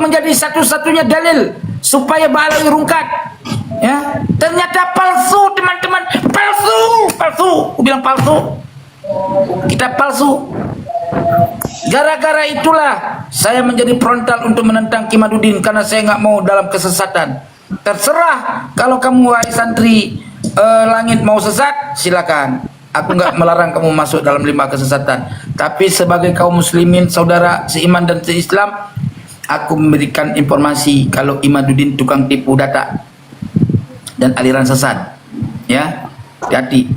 menjadi satu-satunya dalil supaya Ba'alawi rungkat. Ya, ternyata palsu teman-teman, palsu. Aku bilang palsu. Kitab palsu. Gara-gara itulah saya menjadi frontal untuk menentang Imaduddin, karena saya nggak mau dalam kesesatan. Terserah kalau kamu wahai santri langit mau sesat, silakan. Aku nggak melarang kamu masuk dalam 5 kesesatan. Tapi sebagai kaum muslimin, saudara seiman dan seislam, aku memberikan informasi kalau Imaduddin tukang tipu data dan aliran sesat. Ya, hati.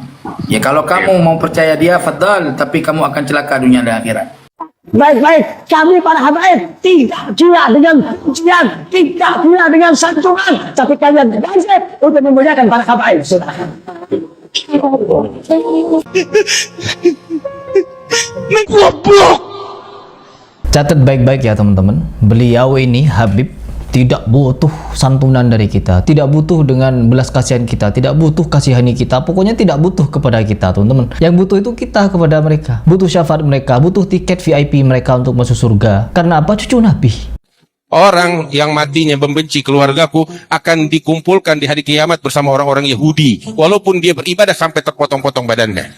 Ya kalau kamu mau percaya dia, fadal, tapi kamu akan celaka dunia dan akhirat. Baik-baik, kami para habaib tidak gila dengan ujian, tidak gila dengan santunan, tapi kalian wajib untuk memuliakan para habaib. Silakan. Catat baik-baik ya teman-teman. Beliau ini Habib tidak butuh santunan dari kita, tidak butuh dengan belas kasihan kita, tidak butuh kasihani kita, pokoknya tidak butuh kepada kita teman-teman. Yang butuh itu kita kepada mereka, butuh syafaat mereka, butuh tiket VIP mereka untuk masuk surga. Karena apa? Cucu Nabi. Orang yang matinya membenci keluargaku akan dikumpulkan di hari kiamat bersama orang-orang Yahudi, walaupun dia beribadah sampai terpotong-potong badannya.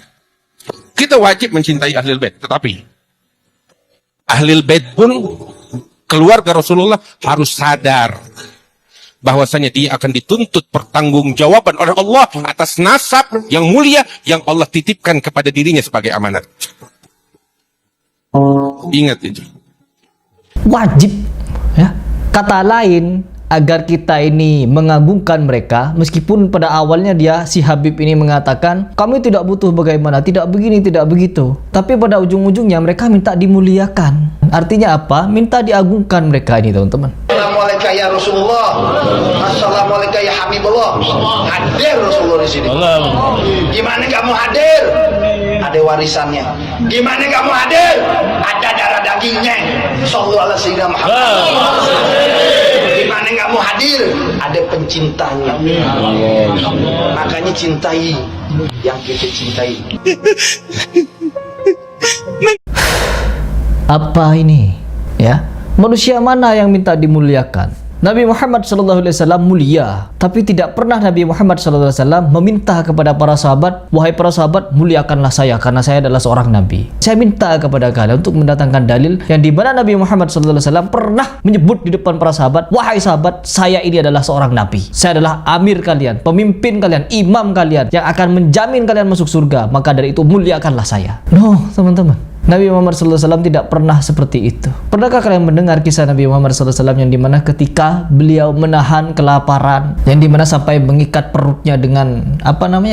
Kita wajib mencintai Ahlul Bait, tetapi Ahlul Bait pun, keluarga Rasulullah harus sadar bahwasanya dia akan dituntut pertanggungjawaban oleh Allah atas nasab yang mulia yang Allah titipkan kepada dirinya sebagai amanat. Ingat itu. Wajib ya. Kata lain, agar kita ini mengagungkan mereka, meskipun pada awalnya si Habib ini mengatakan kami tidak butuh bagaimana, tidak begini, tidak begitu, tapi pada ujung-ujungnya mereka minta dimuliakan. Artinya apa? Minta diagungkan mereka ini teman-teman. Assalamualaikum ya Rasulullah, Assalamualaikum ya Habibullah. Hadir Rasulullah di sini. Gimana kamu hadir? Ada warisannya. Gimana kamu hadir? Ada darah dagingnya. Sallallahu alaihi wasallam Muhammad. Gimana kamu hadir? Ada pencintanya. Makanya cintai yang kita cintai. Apa ini? Ya, manusia mana yang minta dimuliakan? Nabi Muhammad SAW mulia, tapi tidak pernah Nabi Muhammad SAW meminta kepada para sahabat, wahai para sahabat, muliakanlah saya karena saya adalah seorang Nabi. Saya minta kepada kalian untuk mendatangkan dalil yang dimana Nabi Muhammad SAW pernah menyebut di depan para sahabat, wahai sahabat, saya ini adalah seorang Nabi. Saya adalah amir kalian, pemimpin kalian, imam kalian yang akan menjamin kalian masuk surga. Maka dari itu muliakanlah saya. No, teman-teman. Nabi Muhammad SAW tidak pernah seperti itu. Pernahkah kalian mendengar kisah Nabi Muhammad SAW yang dimana ketika beliau menahan kelaparan, yang dimana sampai mengikat perutnya dengan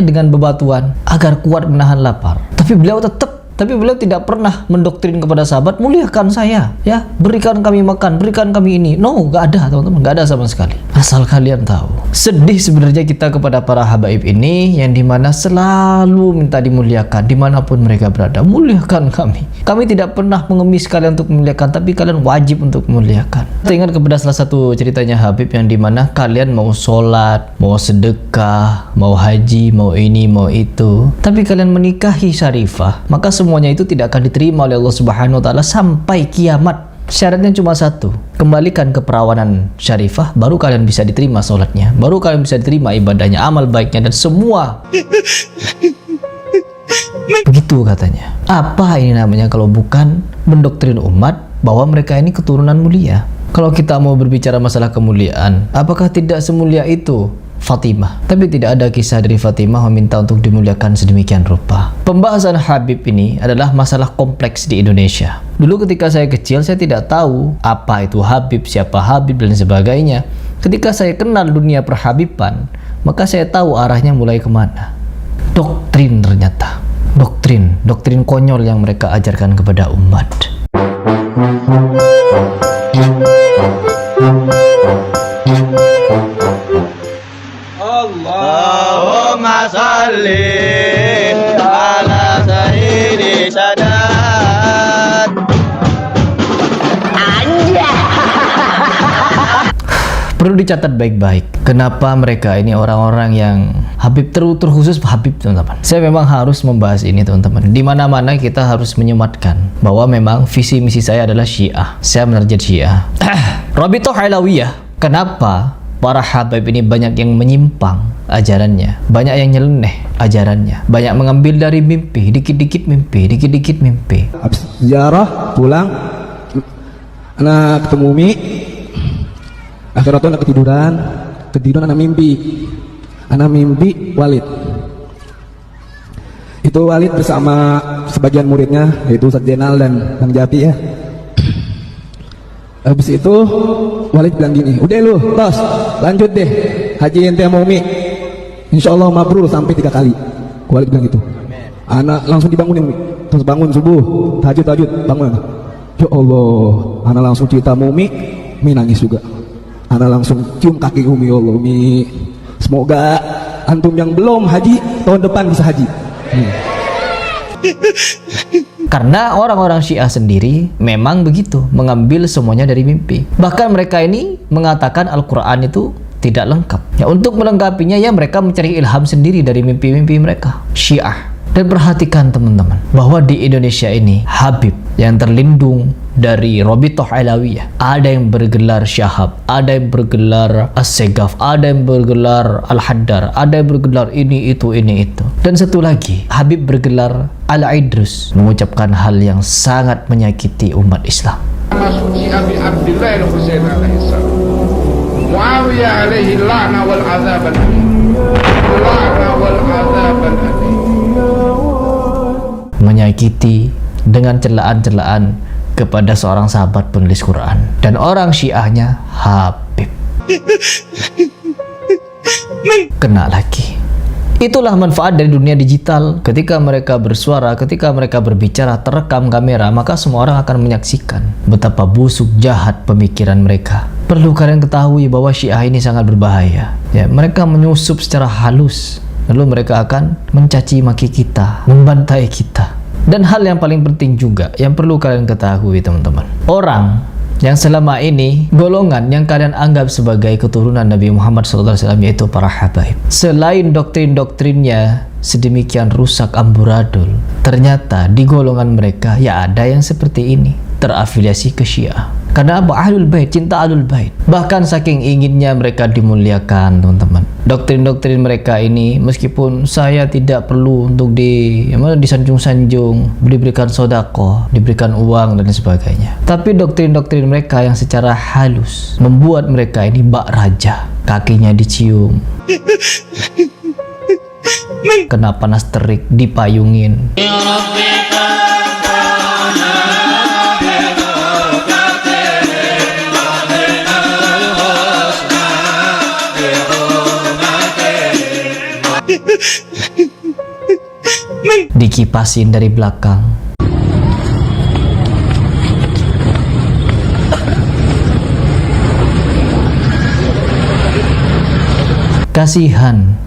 dengan bebatuan agar kuat menahan lapar, tapi beliau tidak pernah mendoktrin kepada sahabat, muliakan saya, ya, berikan kami makan, berikan kami ini. No, gak ada teman-teman, gak ada sama sekali. Asal kalian tahu, sedih sebenarnya kita kepada para habaib ini yang dimana selalu minta dimuliakan dimanapun mereka berada. Muliakan kami. Kami tidak pernah mengemis kalian untuk memuliakan, tapi kalian wajib untuk memuliakan. Kita ingat kepada salah satu ceritanya Habib yang dimana kalian mau sholat, mau sedekah, mau haji, mau ini, mau itu, tapi kalian menikahi Syarifah, maka semuanya itu tidak akan diterima oleh Allah Subhanahu wa taala sampai kiamat. Syaratnya cuma satu, kembalikan ke perawanan Syarifah, baru kalian bisa diterima sholatnya, baru kalian bisa diterima ibadahnya, amal baiknya, dan semua. Begitu katanya. Apa ini namanya kalau bukan mendoktrin umat bahwa mereka ini keturunan mulia? Kalau kita mau berbicara masalah kemuliaan, apakah tidak semulia itu Fatimah? Tapi tidak ada kisah dari Fatimah meminta untuk dimuliakan sedemikian rupa. Pembahasan Habib ini adalah masalah kompleks di Indonesia. Dulu ketika saya kecil, saya tidak tahu apa itu Habib, siapa Habib, dan sebagainya. Ketika saya kenal dunia perhabiban, maka saya tahu arahnya mulai kemana. Doktrin ternyata. Doktrin konyol yang mereka ajarkan kepada umat. Allahumma salli ala sayyidi Sadat. Perlu dicatat baik-baik. Kenapa mereka ini orang-orang yang Habib, terkhusus Habib, teman-teman. Saya memang harus membahas ini, teman-teman. Di mana-mana kita harus menyematkan bahwa memang visi misi saya adalah Syiah. Saya menerjemah Syiah. Rabithah Alawiyah. Kenapa para Habib ini banyak yang menyimpang ajarannya, banyak yang nyeleneh ajarannya, banyak mengambil dari mimpi, dikit-dikit mimpi, dikit-dikit mimpi. Habis ziarah pulang, anak ketemu Umi, akhirnya tuh anak ketiduran anak mimpi Walid. Itu Walid bersama sebagian muridnya, yaitu Ustaz Jenal dan Bang Japi ya. Habis itu Walid bilang gini, udah lu tos lanjut deh haji ente sama Umi, insyaallah mabrur sampai 3 kali. Walid bilang gitu. Anak langsung dibangunin Umi, terus bangun subuh tahajud bangun. Ya Allah, anak langsung cerita sama Umi nangis juga. Anak langsung cium kaki Umi, ya Allah Umi, semoga antum yang belum haji tahun depan bisa haji. Karena orang-orang Syiah sendiri memang begitu, mengambil semuanya dari mimpi. Bahkan mereka ini mengatakan Al-Quran itu tidak lengkap. Ya, untuk melengkapinya ya mereka mencari ilham sendiri dari mimpi-mimpi mereka. Syiah. Dan perhatikan teman-teman, bahwa di Indonesia ini Habib yang terlindung dari Rabithah Alawiyah, ada yang bergelar Syahab, ada yang bergelar As-Segaf, ada yang bergelar Al-Haddar, ada yang bergelar ini itu. Dan satu lagi, Habib bergelar Al-Idrus, mengucapkan hal yang sangat menyakiti umat Islam. Masuknya Abi Abdullah al-Husain alaihissalam, Muawiyah alaihi la'na wal azab al-alim, la'na wal azab al-alim, menyakiti dengan celaan-celaan kepada seorang sahabat penulis Quran, dan orang Syiahnya Habib. Kena lagi. Itulah manfaat dari dunia digital. Ketika mereka bersuara, ketika mereka berbicara, terekam kamera, maka semua orang akan menyaksikan betapa busuk, jahat pemikiran mereka. Perlu kalian ketahui bahwa Syiah ini sangat berbahaya. Ya, mereka menyusup secara halus, lalu mereka akan mencaci maki kita, membantai kita. Dan hal yang paling penting juga yang perlu kalian ketahui, teman-teman, orang yang selama ini, golongan yang kalian anggap sebagai keturunan Nabi Muhammad SAW, yaitu para habaib, selain doktrin-doktrinnya sedemikian rusak amburadul, ternyata di golongan mereka ya ada yang seperti ini, terafiliasi ke Syiah. Karena apa? Ahlul Bait, cinta Ahlul Bait. Bahkan saking inginnya mereka dimuliakan, teman-teman. Doktrin-doktrin mereka ini, meskipun saya tidak perlu untuk disanjung-sanjung, diberikan sedekah, diberikan uang dan sebagainya, tapi doktrin-doktrin mereka yang secara halus membuat mereka ini bak raja, kakinya dicium, kena panas terik, dipayungin. Dikipasin dari belakang. Kasihan,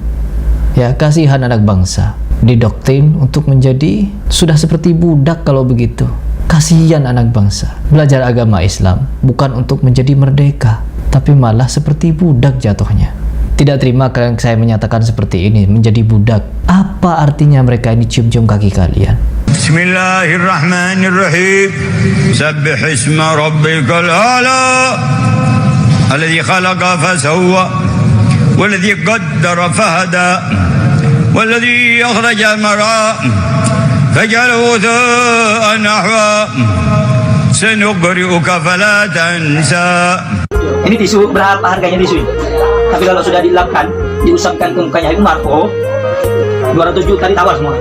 ya, kasihan anak bangsa didoktrin untuk menjadi sudah seperti budak. Kalau begitu, kasihan anak bangsa belajar agama Islam bukan untuk menjadi merdeka, tapi malah seperti budak jatuhnya. Tidak terima kalian saya menyatakan seperti ini, menjadi budak. Apa artinya mereka ini cium-cium kaki kalian? Bismillahirrahmanirrahim. Sabbih isma rabbikal a'la alladhi khalaqa fasawwa walladhi qaddara fahada walladhi akhraja al-mar'a faj'alahu tha'an nahwa sanuqri'uka fala tansa. Ini tisu, berapa harganya tisu ini? Tapi kalau sudah dilapkan, diusapkan ke mukanya Ibu Marco, 200 juta ditawar semua.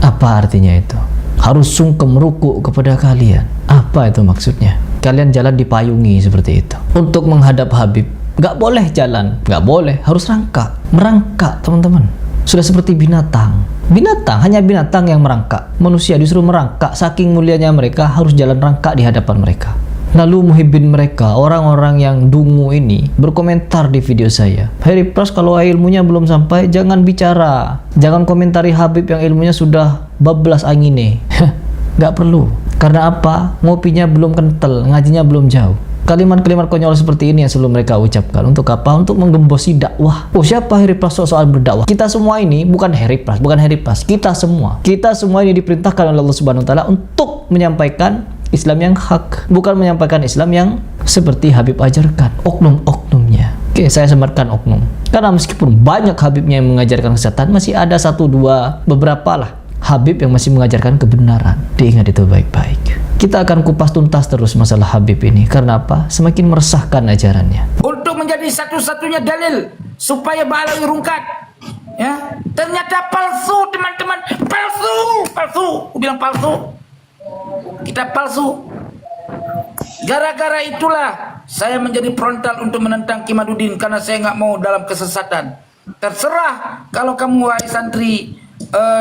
Apa artinya itu? Harus sungkem rukuk kepada kalian. Apa itu maksudnya? Kalian jalan dipayungi seperti itu. Untuk menghadap Habib, nggak boleh jalan, nggak boleh, harus rangkak. Merangkak, teman-teman. Sudah seperti binatang. Binatang, hanya binatang yang merangkak. Manusia disuruh merangkak, saking mulianya mereka harus jalan rangkak di hadapan mereka. Lalu muhibbin mereka, orang-orang yang dungu ini, berkomentar di video saya, Harry Pras, kalau ilmunya belum sampai, jangan bicara. Jangan komentari Habib yang ilmunya sudah bablas angin nih. Nggak perlu. Karena apa? Ngopinya belum kental, ngajinya belum jauh. Kalimat-kalimat konyol seperti ini yang selalu mereka ucapkan. Untuk apa? Untuk menggembosi dakwah. Oh, siapa Harry Plus soal berdakwah? Kita semua ini bukan Harry Plus, bukan Harry Plus. Kita semua ini diperintahkan oleh Allah Subhanahu wa taala untuk menyampaikan Islam yang hak, bukan menyampaikan Islam yang seperti Habib ajarkan, oknum-oknumnya. Oke, saya sematkan oknum. Karena meskipun banyak Habibnya yang mengajarkan kesesatan, masih ada satu dua beberapa lah Habib yang masih mengajarkan kebenaran. Diingat itu baik-baik. Kita akan kupas tuntas terus masalah Habib ini. Karena apa? Semakin meresahkan ajarannya. Untuk menjadi satu-satunya dalil supaya Ba'alawi rungkat. Ya, ternyata palsu, teman-teman. Palsu. Aku bilang palsu. Kita palsu. Gara-gara itulah saya menjadi frontal untuk menentang Imaduddin, karena saya nggak mau dalam kesesatan. Terserah kalau kamu wahai santri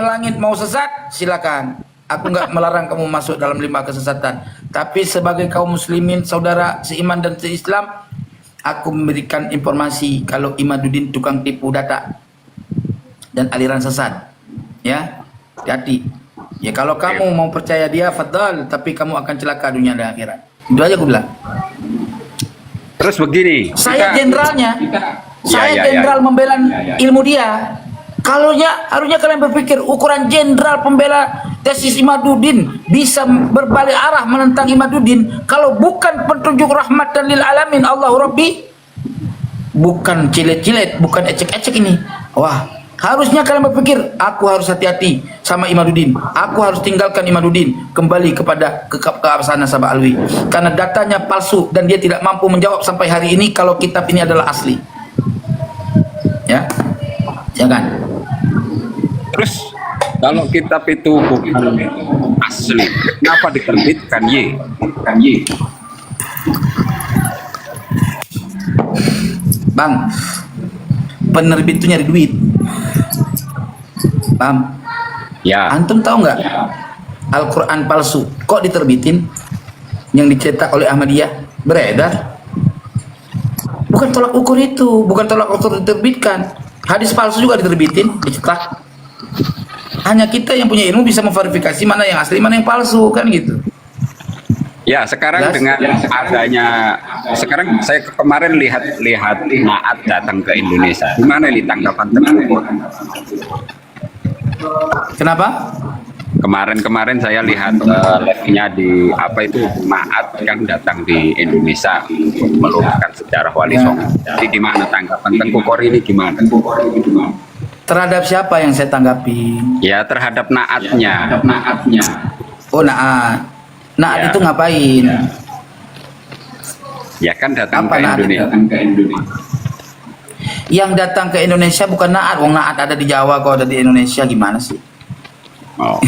langit mau sesat, silakan. Aku nggak melarang kamu masuk dalam 5 kesesatan. Tapi sebagai kaum muslimin, saudara seiman dan seislam, aku memberikan informasi kalau Imaduddin tukang tipu data dan aliran sesat. Ya, hati-hati. Ya kalau kamu mau percaya dia, fadal, tapi kamu akan celaka dunia dan akhirat. Itu aja aku bilang. Terus begini, Saya jenderalnya, saya jenderal membela ilmu dia. Harusnya kalian berpikir ukuran jenderal pembela tesis Imaduddin bisa berbalik arah menentang Imaduddin kalau bukan petunjuk rahmatan lil alamin Allahu Rabbi, bukan cilet-cilet, bukan ecek-ecek ini. Wah, harusnya kalian berpikir, aku harus hati-hati sama Imaduddin, aku harus tinggalkan Imaduddin, kembali kepada keabsahan Nasabah Alwi, karena datanya palsu dan dia tidak mampu menjawab sampai hari ini kalau kitab ini adalah asli. Ya, jangan. terus kalau kitab itu bukan asli, kenapa diterbitkan Y? Bang, penerbit itu nyari duit. Paham? Ya. Antum tahu nggak Al-Quran palsu kok diterbitin, yang dicetak oleh Ahmadiyah beredar? Bukan tolak ukur itu, bukan tolak ukur diterbitkan. Hadis palsu juga diterbitin, dicetak. Hanya kita yang punya ilmu bisa memverifikasi mana yang asli, mana yang palsu, kan gitu. Ya, sekarang dengan adanya, sekarang saya kemarin lihat Naat datang ke Indonesia. Gimana ini tanggapan teman-teman? Kenapa? Kemarin saya lihat live-nya di apa itu, Naat kan datang di Indonesia untuk meluruskan sejarah Wali Songo. Jadi gimana tanggapan Tengku Kori ini gimana? Terhadap siapa yang saya tanggapi? Ya, terhadap Naatnya. Oh, Naat. Naat Ya. itu ngapain? Ya kan datang Apa ke Naat? Indonesia. Yang datang ke Indonesia bukan Naat. Wong Naat ada di Jawa, kok ada di Indonesia, gimana sih? Oh.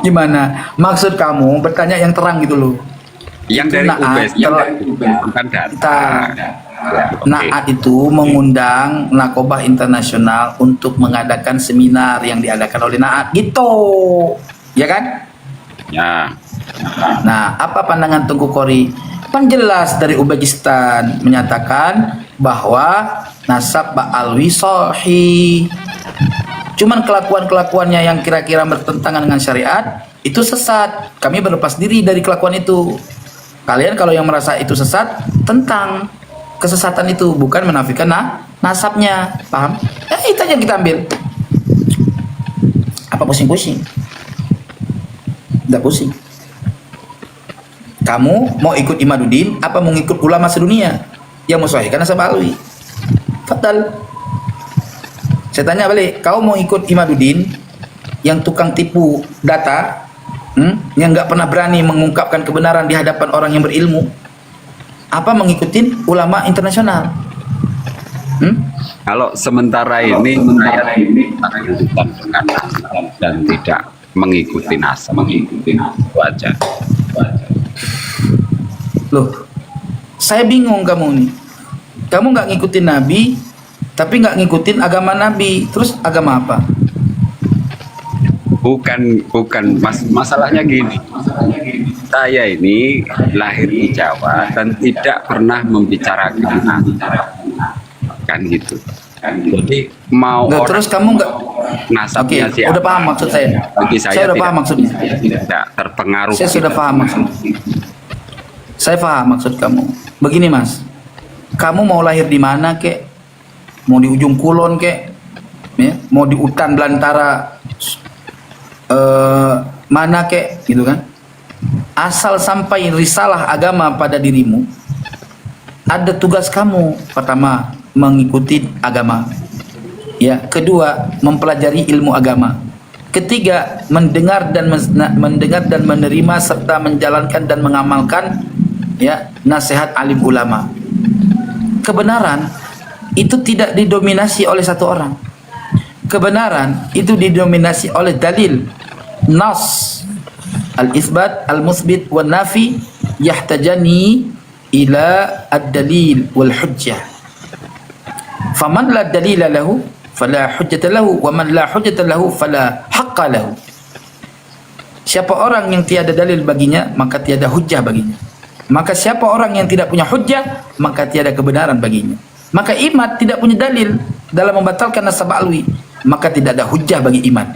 Gimana? Maksud kamu bertanya yang terang gitu loh. Yang Itu dari Naat, UBS, yang dari UBS bukan datang. Ya, oke. Naat itu mengundang Nakobah Internasional untuk mengadakan seminar yang diadakan oleh Naat gitu, ya kan? Ya. Nah, apa pandangan Tengku Kori? Penjelas dari Uzbekistan menyatakan bahwa nasab Ba'alwi sahih. Cuman kelakuan-kelakuannya yang kira-kira bertentangan dengan syariat itu sesat. Kami berlepas diri dari kelakuan itu. Kalian kalau yang merasa itu sesat, tentang kesesatan itu, bukan menafikan nasabnya. Paham? Itu aja yang kita ambil. Apa pusing-pusing? Tidak pusing. Kamu mau ikut Imaduddin apa mau ikut ulama sedunia yang mensahihkan nasab Alwi? Fatal. Saya tanya balik, kau mau ikut Imaduddin yang tukang tipu data, yang nggak pernah berani mengungkapkan kebenaran di hadapan orang yang berilmu, apa mengikuti ulama internasional? Kalau sementara ini saya lanjutan dengan dan tidak mengikuti nasab, itu aja. Loh, saya bingung kamu nih. Kamu nggak ngikutin Nabi, tapi nggak ngikutin agama Nabi. Terus agama apa? Bukan masalahnya gini. Saya ini lahir di Jawa dan tidak pernah membicarakan kan gitu. Jadi mau Nggak, terus kamu nasabnya Oke, udah paham maksud saya. Bagi saya udah paham maksudnya. tidak terpengaruh. Saya sudah paham maksud. Saya paham maksud kamu. Begini Mas, kamu mau lahir di mana kek? Mau di ujung kulon kek? Ya? Mau di hutan belantara mana kek? Gitu kan? Asal sampai risalah agama pada dirimu, ada tugas kamu. Pertama, mengikuti agama. Ya, kedua, mempelajari ilmu agama. Ketiga, mendengar dan menerima serta menjalankan dan mengamalkan ya nasihat alim ulama. Kebenaran itu tidak didominasi oleh satu orang. Kebenaran itu didominasi oleh dalil, nas, al-isbat, al-musbit, wal nafi yahtajani ila ad-dalil wal hujjah. Faman la dalila lahu fala hujjata lahu wa man la hujjata lahu fala haqqa lahu. Siapa orang yang tiada dalil baginya, maka tiada hujjah baginya. Maka siapa orang yang tidak punya hujjah, maka tiada kebenaran baginya. Maka Imad tidak punya dalil dalam membatalkan nasab alwi, maka tidak ada hujjah bagi Imad.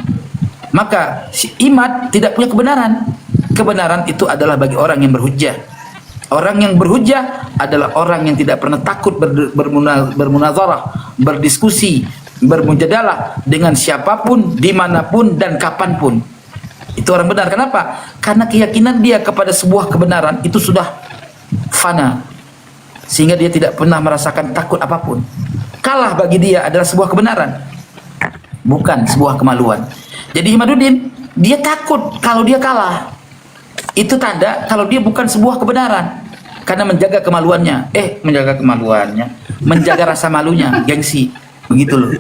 Maka si Imad tidak punya kebenaran. Kebenaran itu adalah bagi orang yang berhujjah. Orang yang berhujjah adalah orang yang tidak pernah takut bermunazarah, berdiskusi, bermujadalah dengan siapapun, dimanapun, dan kapanpun. Itu orang benar. Kenapa? Karena keyakinan dia kepada sebuah kebenaran itu sudah fana, sehingga dia tidak pernah merasakan takut apapun. Kalah bagi dia adalah sebuah kebenaran, bukan sebuah kemaluan. Jadi Imaduddin, dia takut kalau dia kalah. Itu tanda kalau dia bukan sebuah kebenaran, karena menjaga kemaluannya. Menjaga rasa malunya, gengsi. Begitu loh.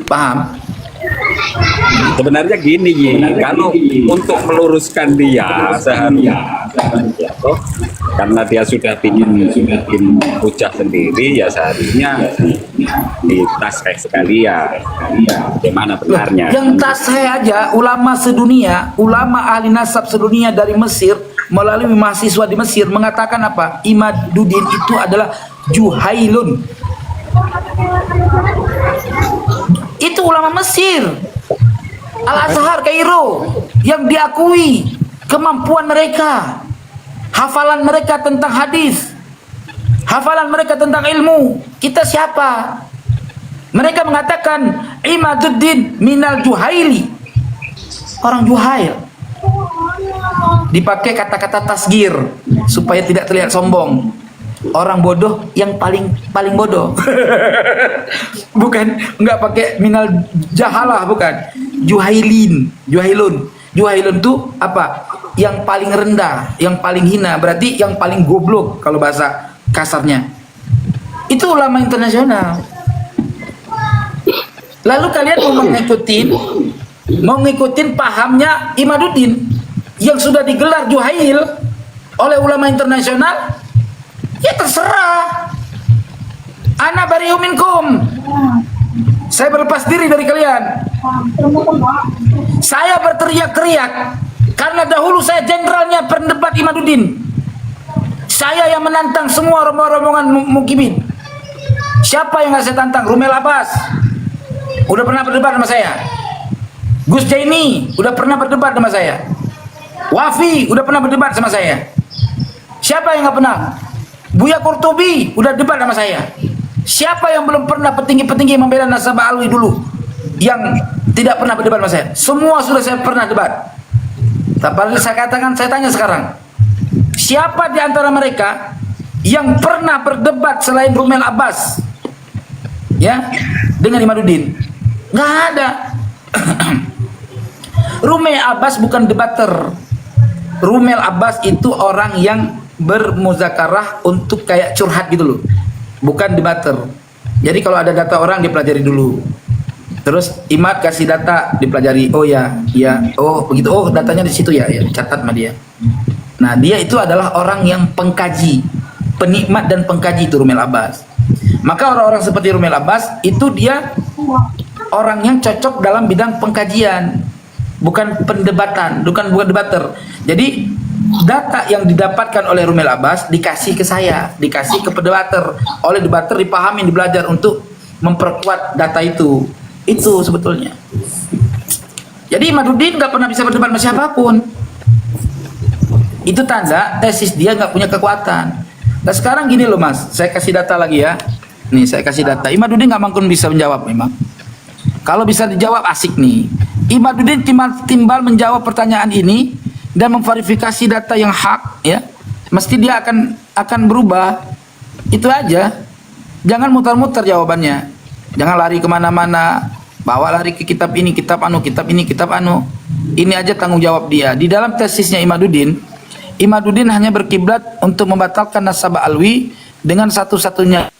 Paham? Sebenarnya gini kalau untuk meluruskan dia seharusnya karena dia sudah bikin hujah sendiri, ya seharusnya ditasreh sekali ya bagaimana benarnya. Yang tasreh aja ulama sedunia, ulama ahli nasab sedunia dari Mesir melalui mahasiswa di Mesir mengatakan apa? Imaduddin itu adalah Juhailun. Itu ulama Mesir, Al-Azhar Kairo, yang diakui kemampuan mereka, hafalan mereka tentang hadis, hafalan mereka tentang ilmu. Kita siapa? Mereka mengatakan Imaduddin minal Juhaili, orang Juhail. Dipakai kata-kata tasgir supaya tidak terlihat sombong. Orang bodoh yang paling bodoh. Bukan, enggak pakai minal jahalah, bukan. Juhailun. Juhailun itu apa? Yang paling rendah, yang paling hina, berarti yang paling goblok kalau bahasa kasarnya. Itu ulama internasional. Lalu kalian mau ngikutin pahamnya Imaduddin yang sudah digelar Juhail oleh ulama internasional? Ya terserah. Ana bari'u minkum. Saya berlepas diri dari kalian. Saya berteriak-teriak karena dahulu saya jenderalnya pendebat Imaduddin. Saya yang menantang semua rombongan mukimin. Siapa yang nggak saya tantang? Rumel Abbas udah pernah berdebat sama saya. Gus Jaini udah pernah berdebat sama saya. Wafi udah pernah berdebat sama saya. Siapa yang nggak pernah? Buya Qurtubi udah debat sama saya. Siapa yang belum pernah petinggi-petinggi membela nasab alwi dulu yang tidak pernah berdebat sama saya? Semua sudah saya pernah debat. Tapi saya katakan, saya tanya sekarang, siapa di antara mereka yang pernah berdebat selain Rumel Abbas ya dengan Imaduddin? Nggak ada. Rumel Abbas bukan debater. Rumel Abbas itu orang yang bermuzakarah untuk kayak curhat gitu loh, bukan debater. Jadi kalau ada data orang dipelajari dulu, terus Imad kasih data dipelajari. Oh ya, oh begitu, oh datanya di situ ya, catat sama dia. Nah dia itu adalah orang yang pengkaji, penikmat dan pengkaji itu Rumel Abbas. Maka orang-orang seperti Rumel Abbas itu dia orang yang cocok dalam bidang pengkajian, bukan pendebatan, bukan debater. Jadi data yang didapatkan oleh Rumel Abbas dikasih ke saya, dikasih ke debater, oleh debater dipahami, belajar untuk memperkuat data itu. Itu sebetulnya. Jadi Imaduddin nggak pernah bisa berdebat sama siapapun. Itu tanda tesis dia nggak punya kekuatan. Nah sekarang gini loh Mas, saya kasih data lagi ya. Nih saya kasih data. Imaduddin nggak mungkin bisa menjawab memang. Kalau bisa dijawab asik nih. Imaduddin timbal menjawab pertanyaan ini dan memverifikasi data yang hak, ya. Mesti dia akan berubah. Itu aja. Jangan mutar-mutar jawabannya. Jangan lari kemana-mana. Bawa lari ke kitab ini, kitab anu, kitab ini, kitab anu. Ini aja tanggung jawab dia. Di dalam tesisnya Imaduddin hanya berkiblat untuk membatalkan nasabah alwi dengan satu-satunya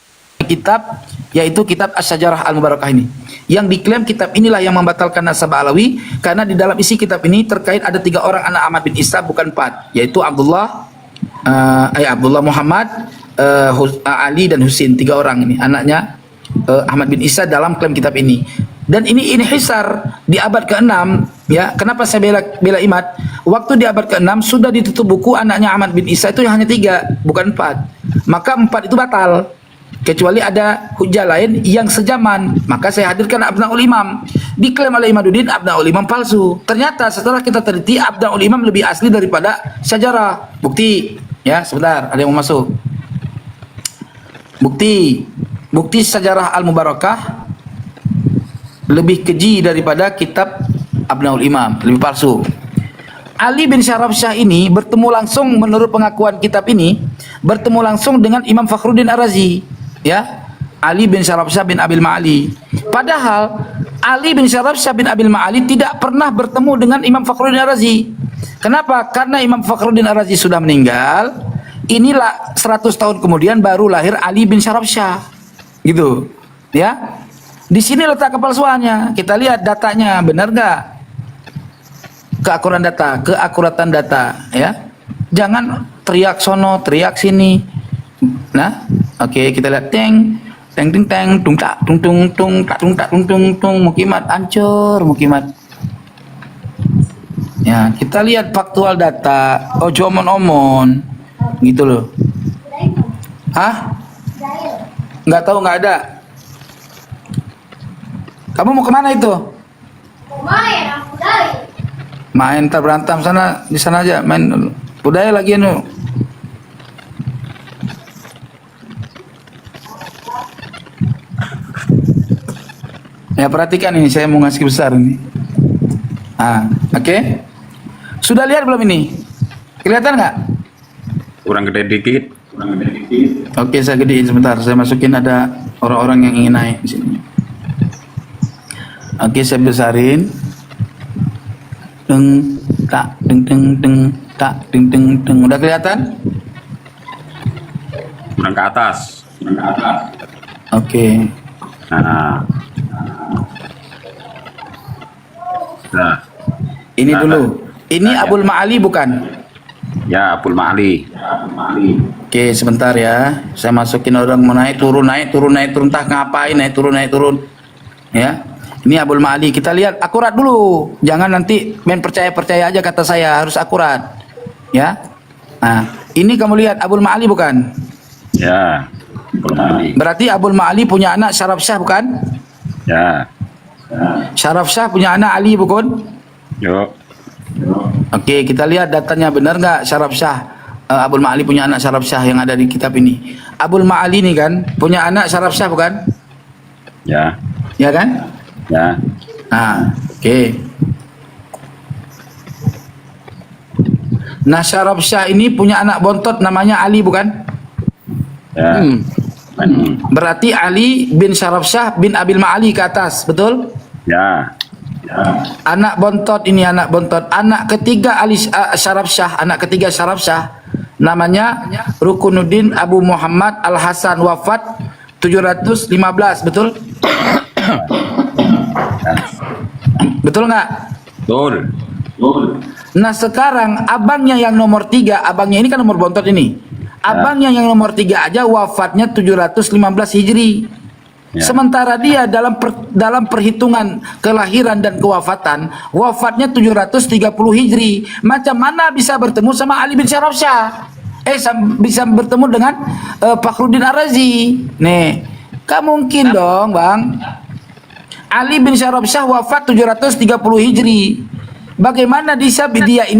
kitab, yaitu kitab Asy-Syajarah Al-Mubarakah ini. Yang diklaim kitab inilah yang membatalkan nasabah alawi, karena di dalam isi kitab ini terkait ada 3 orang anak Ahmad bin Isa, bukan 4, yaitu Abdullah Muhammad, Ali dan Husin. 3 orang ini anaknya Ahmad bin Isa dalam klaim kitab ini. Dan ini inhisar di abad ke-6, ya. Kenapa saya bela Imad? Waktu di abad ke-6 sudah ditutup buku anaknya Ahmad bin Isa itu hanya 3, bukan 4. Maka 4 itu batal. Kecuali ada hujah lain yang sejaman. Maka saya hadirkan Abnaul Imam. Diklaim oleh Imaduddin Abnaul Imam palsu. Ternyata setelah kita teliti, Abnaul Imam lebih asli daripada Syajarah. Bukti, ya, sebentar, ada yang mau masuk. Bukti Syajarah Al-Mubarakah lebih keji daripada kitab Abnaul Imam, lebih palsu. Ali bin Syarabsyah ini bertemu langsung, menurut pengakuan kitab ini, bertemu langsung dengan Imam Fakhruddin Ar-Razi, ya. Ali bin Syarabsyah bin Abil Ma'ali. Padahal Ali bin Syarabsyah bin Abil Ma'ali tidak pernah bertemu dengan Imam Fakhruddin Ar-Razi. Kenapa? Karena Imam Fakhruddin Ar-Razi sudah meninggal. Inilah 100 tahun kemudian baru lahir Ali bin Syarabsyah. Gitu. Ya. Di sini letak kepalsuannya. Kita lihat datanya, benar nggak? Keakuratan data, ya. Jangan teriak sono, teriak sini. Nah, oke, kita lihat tung tak tung mukimat hancur mukimat. Ya, kita lihat faktual data, ojo omon-omon. Gitu loh. Hah? Nggak tahu, nggak ada. Kamu mau kemana itu? Main terberantem sana, di sana aja main dulu. Budaya lagi anu. Ya perhatikan ini, saya mau ngasih besar ini. Oke. Sudah lihat belum ini? Kelihatan nggak? Kurang gede dikit. Oke, saya gedein sebentar. Saya masukin, ada orang-orang yang ingin naik di sini. Oke, saya besarin. Tak udah kelihatan? Kurang ke atas. Oke. Nah. Ini dulu. Ini Abul Ma'ali bukan? Ya, Abul Ma'ali. Oke, sebentar ya. Saya masukin orang mau naik turun, entah ngapain naik turun. Ya. Ini Abul Ma'ali. Kita lihat akurat dulu. Jangan nanti main percaya aja kata saya, harus akurat. Ya. Nah, ini kamu lihat Abul Ma'ali bukan? Ya. Abul Ma'ali. Berarti Abul Ma'ali punya anak Syarabsyah bukan? Ya. Syarabsyah punya anak Ali bukan? Yuk. Oke, kita lihat datanya, benar nggak Syarabsyah? Abul Ma'ali punya anak Syarabsyah yang ada di kitab ini. Abul Ma'ali ini kan punya anak Syarabsyah bukan? Ya. Ya kan? Ya. Nah, oke. Nah, Syarabsyah ini punya anak bontot namanya Ali bukan? Ya. Berarti Ali bin Syarabsyah bin Abil Ma'ali ke atas, betul? Ya. Anak bontot ini, anak bontot. Anak ketiga Ali Syarabsyah, namanya Rukunuddin Abu Muhammad Al-Hasan, wafat 715, betul? Betul nggak? Betul. Nah sekarang abangnya yang nomor 3, abangnya ini kan nomor bontot ini. Abangnya yang nomor 3 aja wafatnya 715 Hijri. Sementara dia dalam perhitungan kelahiran dan kewafatan, wafatnya 730 Hijri. Macam mana bisa bertemu sama Ali bin Syarabsyah? Bisa bertemu dengan Fakhruddin Ar-Razi. Nih, gak mungkin dong, Bang. Ali bin Syarabsyah wafat 730 Hijri. Bagaimana dia ini